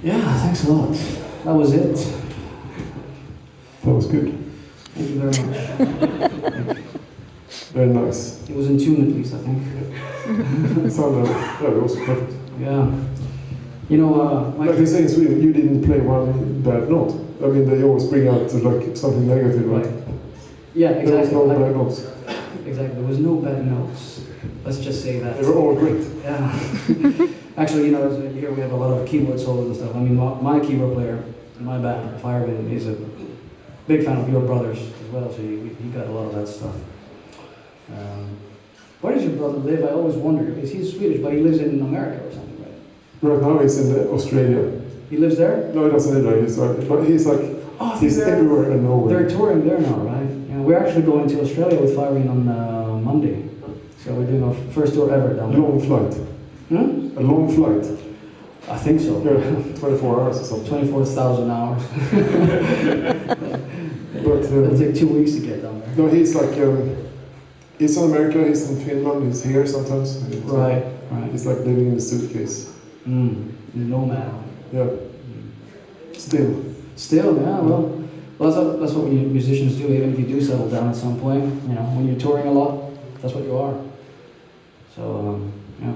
Yeah, thanks a lot. That was it. That was good. Thank you very much. Very nice. It was in tune at least, I think. It sounded, yeah, it was perfect. Yeah. You know, like you say in Sweden, you didn't play one bad note. I mean, they always bring out like something negative, right? Yeah, exactly. There was no bad notes. Exactly, there was no bad notes. Let's just say that. They were all great. Yeah. Actually, you know, here we have a lot of keyboard solos and stuff. I mean, my keyboard player in my band, Firewind, is a big fan of your brothers as well, so he got a lot of that stuff. Where does your brother live? I always wonder, because he's Swedish, but he lives in America or something, right? Right now he's in Australia. He lives there? No, he doesn't live there. He's like, he's everywhere and nowhere. They're touring there now, right? Yeah, we're actually going to Australia with Firewind on Monday. So we're doing our first tour ever down there. Long flight. Hmm? A long flight. I think so. Yeah, 24 hours or something. 24,000 hours. But it'll take 2 weeks to get down there. No, he's like, he's in America, he's in Finland, he's here sometimes. Right. He's like living in a suitcase. The nomad. Yeah. Still, yeah, well that's what musicians do, even if you do settle down at some point, you know, when you're touring a lot, that's what you are. So, yeah.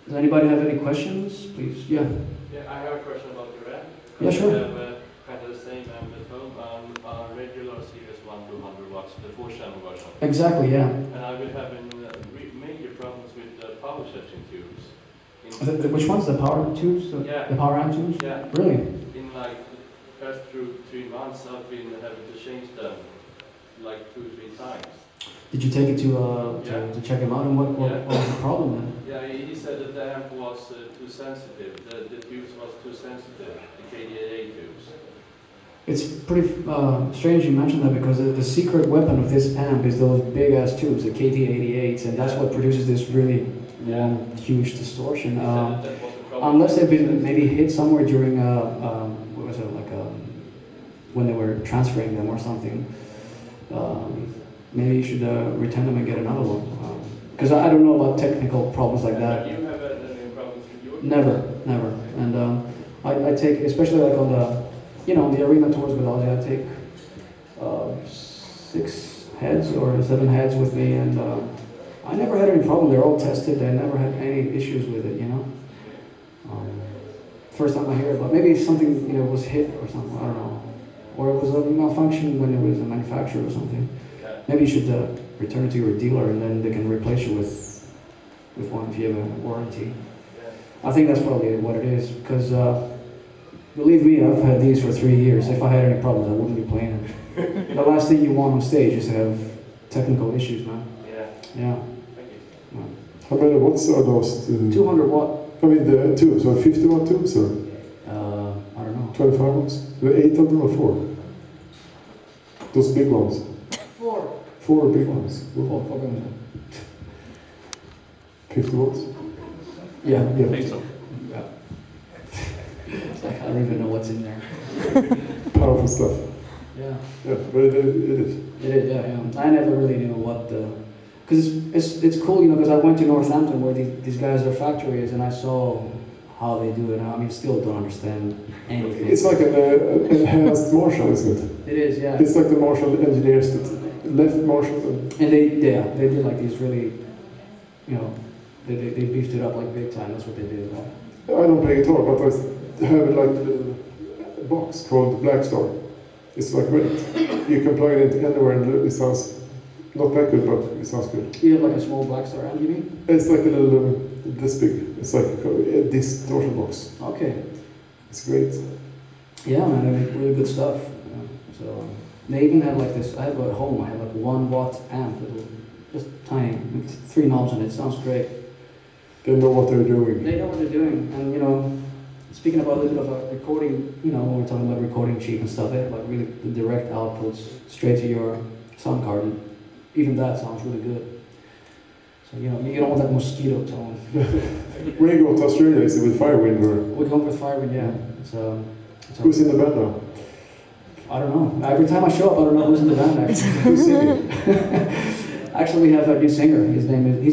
Does anybody have any questions, please? Yeah. Yeah, I have a question about your amp. Yeah, sure. I have kind of the same amp at home, regular Series 1 200 watts, the 4-channel version. Exactly, yeah. And I've been having major problems with the power searching tubes. Which ones? The power tubes? Yeah. The power amp tubes? Yeah. Really? In like the first 3 months, I've been having to change them like 2 or 3 times. Did you take it to check him out, and what was the problem then? Yeah, he said that the amp was too sensitive, the tubes was too sensitive, the KD88 tubes. It's pretty strange you mentioned that, because the secret weapon of this amp is those big ass tubes, the KT88s, and that's what produces this really long, huge distortion. Unless they've been maybe hit somewhere during what was it, like when they were transferring them or something. Maybe you should return them and get another one. Because I don't know about technical problems like that. You have any problems with yours? Never. And I take, especially like on the, you know, the arena tours with Ozzy, I take 6 heads or 7 heads with me, and I never had any problem. They're all tested. I never had any issues with it, you know. First time I hear it, but maybe something, you know, was hit or something. I don't know, or it was a malfunction when it was manufactured or something. Maybe you should return it to your dealer, and then they can replace you with one if you have a warranty. I think that's probably what it is, because believe me, I've had these for 3 years. If I had any problems, I wouldn't be playing them. The last thing you want on stage is to have technical issues, man. Yeah. Thank you. how many watts are those? 200 watt. I mean, the tubes, so 50 watt tubes or? I don't know. 25 watts? There are 8 of them or 4? Those big ones? 4. 4 big ones. 4 big ones. 50 watts? Yeah. I think so. Yeah. It's like, I don't even know what's in there. Powerful stuff. Yeah. Yeah, but it is. It is, yeah. I never really knew what the... Because it's cool, you know, because I went to Northampton where these guys, their factory is, and I saw how they do it. I mean, still don't understand anything. It's like an enhanced Marshall, isn't it? It is, yeah. It's like the Marshall engineers that left Marshall. And they did like these really, you know, they beefed it up like big time. That's what they did. I don't play guitar, but I have like a box called Black Star. It's like great. You can plug it into anywhere and it sounds not that good, but it sounds good. You have like a small Black Star amp, you mean? It's like a little, this big. It's like a distortion box. Okay. It's great. Yeah, man, they make really good stuff. Yeah. So they even have like this. I have at home. I have like 1 watt amp, little, just tiny, with 3 knobs on it. It sounds great. They know what they're doing. They know what they're doing, and you know, speaking about a little bit of recording, you know, when we're talking about recording cheap and stuff, they have like really the direct outputs straight to your sound card, and even that sounds really good. So you know, you don't want that mosquito tone. When you go to Australia, is it with Firewind or? We come with Firewind, yeah. Who's in the band now? I don't know. Every time I show up, I don't know who's in the band actually. Who's singing? Actually, we have a new singer. He's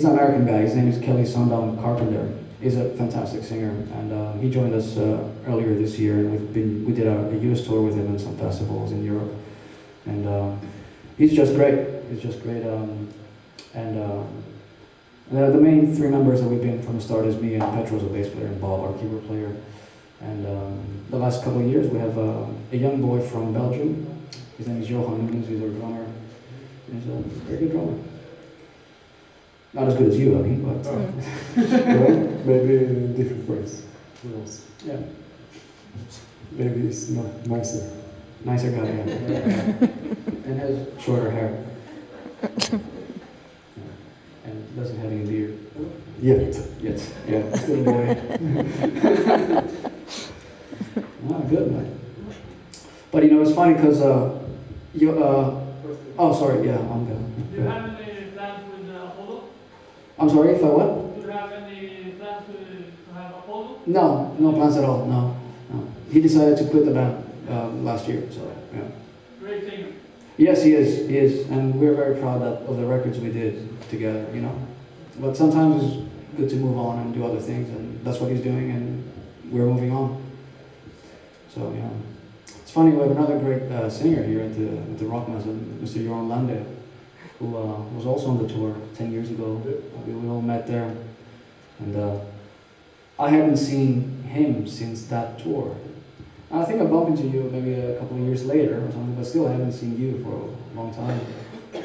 an American guy. His name is Kelly Sundown Carpenter. He's a fantastic singer, and he joined us earlier this year, and we did a US tour with him and some festivals in Europe, and he's just great. He's just great, the main three members that we've been from the start is me and Petro's a bass player and Bob, our keyboard player. And the last couple of years we have a young boy from Belgium. His name is Johannsson. He's our drummer. He's a very good drummer. Not as good as you, I mean, but... Well, maybe in different ways. Who knows? Yeah. Maybe he's not nicer. Nicer guy, yeah. And has shorter hair. And doesn't have any beard. Yet. Yeah, still a boy. Good, man. But you know, it's funny because oh, sorry, yeah, I'm good. Do you have any plans with Apollo? I'm sorry, if I what? Do you have any plans to have Apollo? No, no plans at all, no. He decided to quit the band last year, so, yeah. Great singer. Yes, he is, and we're very proud of the records we did together, you know. But sometimes it's good to move on and do other things, and that's what he's doing, and we're moving on. So, yeah. It's funny, we have another great singer here at the Rock Mess, Mr. Johan Lande, who was also on the tour 10 years ago. We all met there, and I hadn't seen him since that tour. I think I bumped into you maybe a couple of years later or something, but still I haven't seen you for a long time. But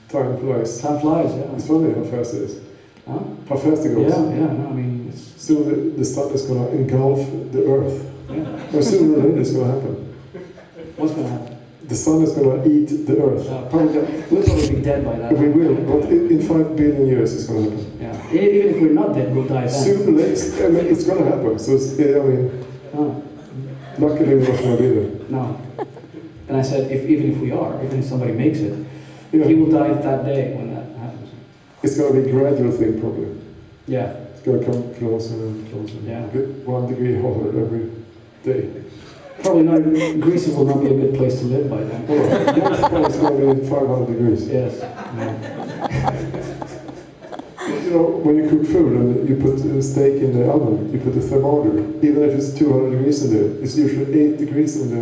time flies. Time flies, yeah. It's funny how fast it is. Huh? How fast it goes. Yeah, no, I mean, it's... Soon the sun is going to engulf the earth. Yeah. Or sooner or later it's going to happen. What's going to happen? The sun is going to eat the earth. We'll probably be dead by that. We will, but in 5 billion years it's going to happen. Yeah. Even if we're not dead, we'll die then. Sooner or later, I mean, it's going to happen. So it's, I mean, luckily we're not going to be there. No. And I said, even if we are, even if somebody makes it, Yeah. he will die that day when that happens. It's going to be a gradual thing, probably. Yeah. It's going to come closer and closer. Yeah. Get 1 degree hotter every day. Probably not. Greece will not be a good place to live by then. It's going to be 500 degrees. Yes. Yeah. You know, when you cook food and you put a steak in the oven, you put a thermometer. Even if it's 200 degrees in there, it's usually 8 degrees in there.